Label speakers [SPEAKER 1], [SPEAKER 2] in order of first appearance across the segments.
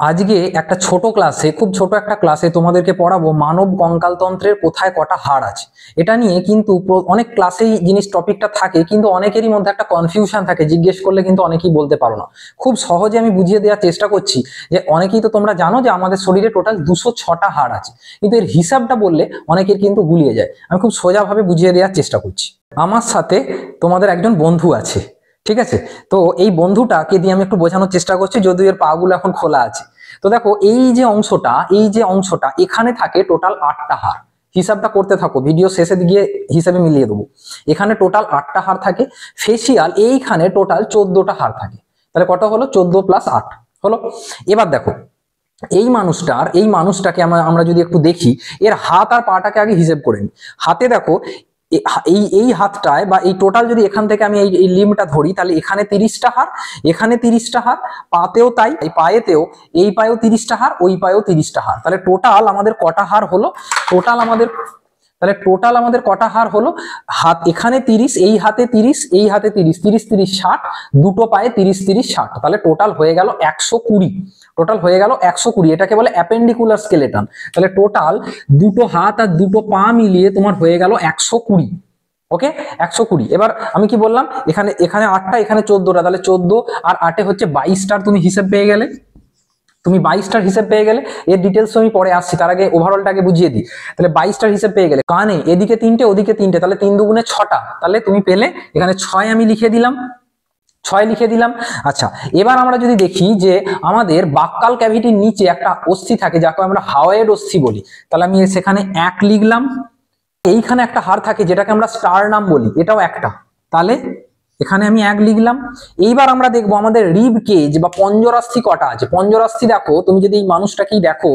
[SPEAKER 1] আজকে একটা ছোট ক্লাসে, খুব ছোট একটা ক্লাসে তোমাদেরকে পড়াবো মানব কঙ্কালতন্ত্রের কোথায় কটা হাড় আছে। এটা নিয়ে কিন্তু অনেক ক্লাসেই জিনিস টপিকটা থাকে, কিন্তু অনেকেরই মধ্যে একটা কনফিউশন থাকে, জিজ্ঞেস করলে কিন্তু অনেকেই বলতে পারো না। খুব সহজে আমি বুঝিয়ে দেওয়ার চেষ্টা করছি যে অনেকেই তো তোমরা জানো যে আমাদের শরীরে টোটাল 206টা হাড় আছে, কিন্তু এর হিসাবটা বললে অনেকের কিন্তু গুলিয়ে যায়। আমি খুব সোজাভাবে বুঝিয়ে দেওয়ার চেষ্টা করছি। আমার সাথে তোমাদের একজন বন্ধু আছে, ঠিক আছে? তো এই বন্ধুটাকে দিয়ে আমি একটু বোঝানোর চেষ্টা করছি, যদিও এর পা গুলো এখন খোলা আছে। তো দেখো, এই যে অংশটা এখানে থাকে টোটাল 8টা হাড়। হিসাবটা করতে থাকো, ভিডিও শেষে গিয়ে হিসাবে মিলিয়ে দেবো। এখানে টোটাল 8টা হাড় থাকে। ফেসিয়াল এইখানে টোটাল 14টা হাড় থাকে। তাহলে কত হলো? 14 + 8 হলো। এবার দেখো, এই মানুষটাকে আমরা যদি একটু দেখি, এর হাত আর পাটাকে আগে হিসেব করে নিই। হাতে দেখো, এই হাতটায় বা এই টোটাল যদি এখান থেকে আমি এই লিম্বটা ধরি, তাহলে এখানে 30টা হাড়, এখানে 30টা হাড়, পাতেও তাই, এই পায়েতেও, এই পায়েও 30টা হাড়, ওই পায়েও 30টা হাড়। তাহলে টোটাল আমাদের কটা হাড় হলো? টোটাল আমাদের কটা হাড় হলো? হাত এখানে 30, এই হাতে 30, এই হাতে 30, 30 30 60, দুটো পায়ে 30 30 60, তাহলে টোটাল হয়ে গেল 120। টোটাল হয়ে গেল 120। এটাকে বলে অ্যাপেন্ডিকুলার স্কেলেটন। তাহলে টোটাল দুটো হাত আর দুটো পা মিলিয়ে তোমার হয়ে গেল 120। ওকে, 120। এবার আমি কি বললাম, এখানে 8টা, এখানে 14টা, তাহলে 14 আর 8 হচ্ছে 22টার তুমি হিসেব পেয়ে গেলে। এর ডিটেলস আমি পরে আসছি, তার আগে ওভারঅলটাকে বুঝিয়ে দিই। তাহলে 22টার হিসেব পেয়ে গেলে। কানে এদিকে 3টে, ওদিকে 3টে, তাহলে 3 দুগুণে 6টা, তাহলে তুমি পেলে। এখানে 6 আমি লিখে দিলাম। আচ্ছা, এবার আমরা যদি দেখি যে আমাদের বাক্কাল ক্যাভিটির নিচে একটা অস্থি থাকে, যাকে আমরা হাওয়েড অস্থি বলি। তাহলে আমি সেখানে 1 লিখলাম। এইখানে একটা হাড় থাকে যেটাকে আমরা স্টারনাম বলি, এটাও একটা, তাহলে এখানে আমি 1 লিখলাম। এইবার আমরা দেখবো আমাদের রিব কেজ বা পঞ্জরাস্থি কটা আছে। পঞ্জরাস্থি দেখো, তুমি যদি এই মানুষটাকেই দেখো,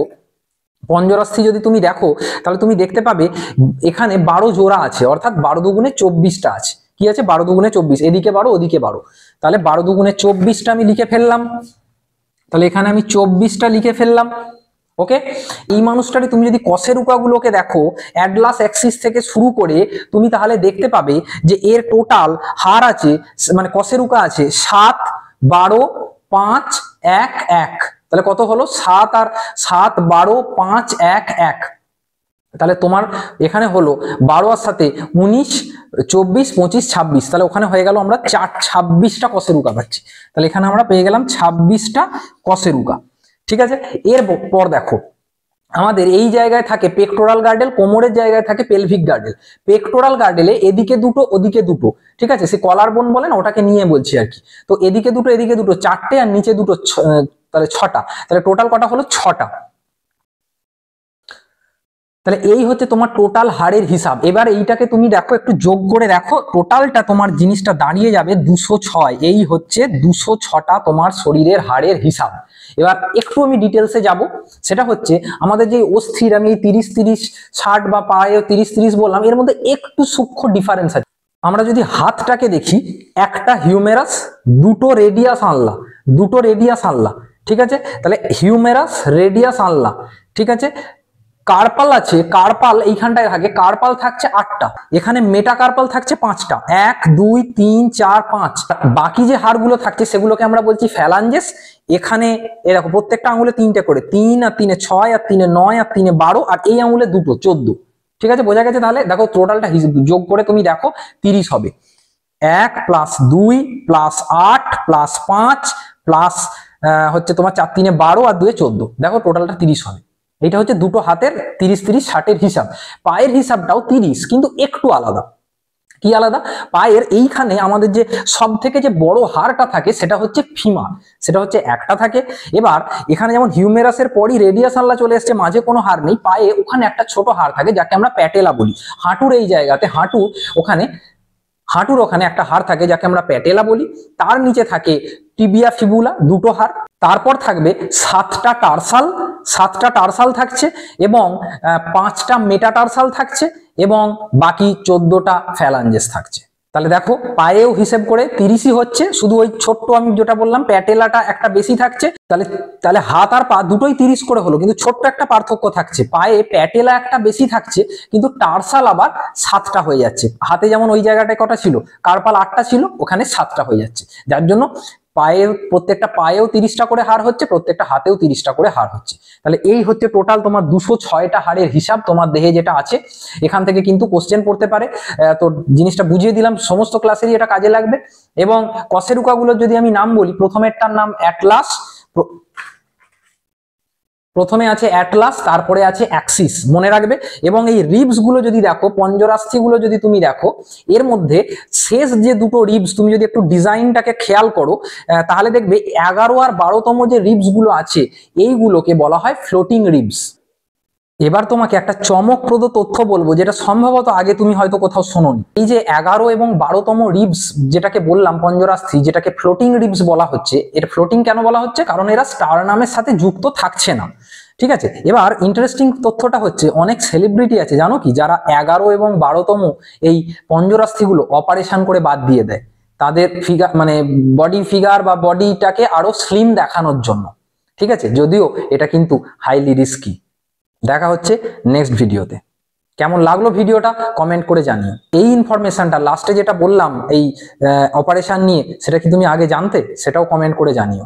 [SPEAKER 1] পঞ্জরাস্থি যদি তুমি দেখো, তাহলে তুমি দেখতে পাবে এখানে 12 জোড়া আছে, অর্থাৎ 12 দুগুণে 24টা আছে। কি আছে? 12 দুগুণে 24, এদিকে 12, ওদিকে 12, তাহলে 12 দুগুণে 24টা আমি লিখে ফেললাম। তাহলে এখানে আমি 24টা লিখে ফেললাম। ওকে, এই মানুষটারে তুমি যদি কশেরুকা গুলোকে দেখো, অ্যাডলাস অ্যাক্সিস থেকে শুরু করে, তুমি তাহলে দেখতে পাবে যে এর টোটাল হাড় আছে, মানে কশেরুকা আছে 7 12 5 1 1। তাহলে কত হলো? 7 আর 7 12 5 1 1। তাহলে তোমার এখানে হলো 12 আর 7 19 24 25 26, তাহলে ওখানে হয়ে গেল আমরা 26টা কশেরুকা পাচ্ছি। তাহলে এখানে আমরা পেয়ে গেলাম 26টা কশেরুকা। ঠিক আছে, এরপর দেখো, আমাদের এই জায়গায় থাকে পেক্টোরাল গার্ডেল, কোমরের জায়গায় থাকে পেলভিক গার্ডেল। পেক্টোরাল গার্ডেলে এদিকে দুটো, ওদিকে দুটো, ঠিক আছে? সে কলার বোন বলে না, ওটাকে নিয়ে বলছি আর কি। তো এদিকে দুটো, এদিকে দুটো, 4টে, আর নিচে দুটো, তাহলে 6টা। তাহলে টোটাল কটা হলো? 6টা। তাহলে এই হচ্ছে তোমার টোটাল হাড়ের হিসাব। এবার এইটাকে তুমি দেখো, একটু যোগ করে দেখো, টোটালটা তোমার জিনিসটা দাঁড়িয়ে যাবে 206। এই হচ্ছে 206টা তোমার শরীরের হাড়ের হিসাব। এবার একটু আমি ডিটেলসে যাব। সেটা হচ্ছে আমাদের যে অস্থির, আমি এই 30 30 60 বা পায়ে 30 30 বললাম, এর মধ্যে একটু সূক্ষ্ম ডিফারেন্স আছে। আমরা যদি হাতটাকে দেখি, একটা হিউমেরাস, দুটো রেডিয়াস আনলা, ঠিক আছে? তাহলে হিউমেরাস, রেডিয়াস আনলা, ঠিক আছে? কার্পাল আছে, কার্পাল এইখানটায় থাকে, কার্পাল থাকছে 8টা, এখানে মেটা কার্পাল থাকছে 5টা, 1 2 3 4 5। বাকি যে হাড়গুলো থাকছে সেগুলোকে আমরা বলছি ফ্যালাঞ্জেস। এখানে এরকম প্রত্যেকটা আঙুলে 3টে করে, 3 আর 3 6 আর 3 9 আর 3 12, আর এই আঙুলে দুটো, 14। ঠিক আছে, বোঝা গেছে? তাহলে দেখো টোটালটা যোগ করে তুমি দেখো 30 হবে। 1 + 2 + 8 + 5 প্লাস হচ্ছে তোমার 4 3 12 আর 2 14। দেখো টোটালটা 30 হবে। এটা হচ্ছে দুটো হাতের 30 30 60 হিসাব। পায়ের হিসাবটাও 30, কিন্তু একটু আলাদা। কি আলাদা? পায়ের এইখানে আমাদের যে সব থেকে যে বড় হাড়টা থাকে সেটা হচ্ছে ফিমার, সেটা হচ্ছে একটা থাকে। এবার এখানে যেমন হিউমেরাসের পরই রেডিয়াস আল্লাহ চলে এসছে, মাঝে কোনো হাড় নেই, পায়ে ওখানে একটা ছোট হাড় থাকে যাকে আমরা প্যাটেলা বলি। হাঁটুর এই জায়গাতে, হাঁটুর ওখানে একটা হাড় থাকে যাকে আমরা প্যাটেলা বলি। তার নিচে থাকে টিবিয়া ফিবুলা, দুটো হাড়। তারপর থাকবে 7টা টার্সাল থাকছে, এবং 5টা মেটাটার্সাল থাকছে, এবং বাকি 14টা ফ্যালাঞ্জেস থাকছে। তাহলে দেখো, পায়েও হিসেব করে 30ই হচ্ছে, শুধু ওই ছোট্ট আমি যেটা বললাম প্যাটেলাটা একটা বেশি থাকছে। তাহলে হাত আর পা দুটোই 30 করে হলো, কিন্তু ছোট্ট একটা পার্থক্য থাকছে, পায়ে প্যাটেলা একটা বেশি থাকছে, কিন্তু টার্সাল আবার 7টা হয়ে যাচ্ছে। হাতে যেমন ওই জায়গাটায় কটা ছিল, কার্পাল 8টা ছিল, ওখানে 7টা হয়ে যাচ্ছে, যার জন্য পায়ের প্রত্যেকটা পায়েও 30টা করে হাড় হচ্ছে, প্রত্যেকটা হাতেও 30টা করে হাড় হচ্ছে। তাহলে এই হচ্ছে টোটাল তোমার 206টা হাড়ের হিসাব তোমার দেহে যেটা আছে। এখান থেকে কিন্তু কোশ্চেন পড়তে পারে। তো জিনিসটা বুঝিয়ে দিলাম, সমস্ত ক্লাসেরই এটা কাজে লাগবে। এবং কশেরুকাগুলোর যদি আমি নাম বলি, প্রথমেরটার নাম অ্যাটলাস, প্রথমে আছে অ্যাটলাস, তারপরে আছে অ্যাক্সিস, মনে রাখবে। এবং এই রিবস গুলো যদি দেখো, পঞ্জরাস্থি গুলো যদি তুমি দেখো, এর মধ্যে শেষ যে দুটো রিবস তুমি যদি একটু ডিজাইনটাকে খেয়াল করো, তাহলে দেখবে 11 আর 12তম যে রিবস গুলো আছে, এইগুলোকে বলা হয় ফ্লোটিং রিবস। এবার তোমাকে একটা চমকপ্রদ তথ্য বলবো, যেটা সম্ভবত আগে তুমি হয়তো কোথাও শোনোনি। এই যে 11 এবং 12তম রিবস যেটাকে বললাম পঞ্জরাস্থি, যেটাকে ফ্লোটিং রিবস বলা হচ্ছে, এর ফ্লোটিং কেন বলা হচ্ছে? কারণ এরা স্টারনামের সাথে যুক্ত থাকছে না। ঠিক আছে, এবার ইন্টারেস্টিং তথ্যটা হচ্ছে, অনেক সেলিব্রিটি আছে জানো কি, যারা 11 এবং 12তম এই পঞ্জরাস্থিগুলো অপারেশন করে বাদ দিয়ে দেয়, তাদের ফিগার মানে বডি ফিগার বা বডিটাকে আরো স্লিম দেখানোর জন্য। ঠিক আছে, যদিও এটা কিন্তু হাইলি রিস্কি। দেখা হচ্ছে নেক্সট ভিডিওতে। কেমন লাগলো ভিডিওটা কমেন্ট করে জানিও। এই ইনফরমেশনটা লাস্টে যেটা বললাম এই অপারেশন নিয়ে, সেটা কি তুমি আগে জানতে? সেটাও কমেন্ট করে জানিও।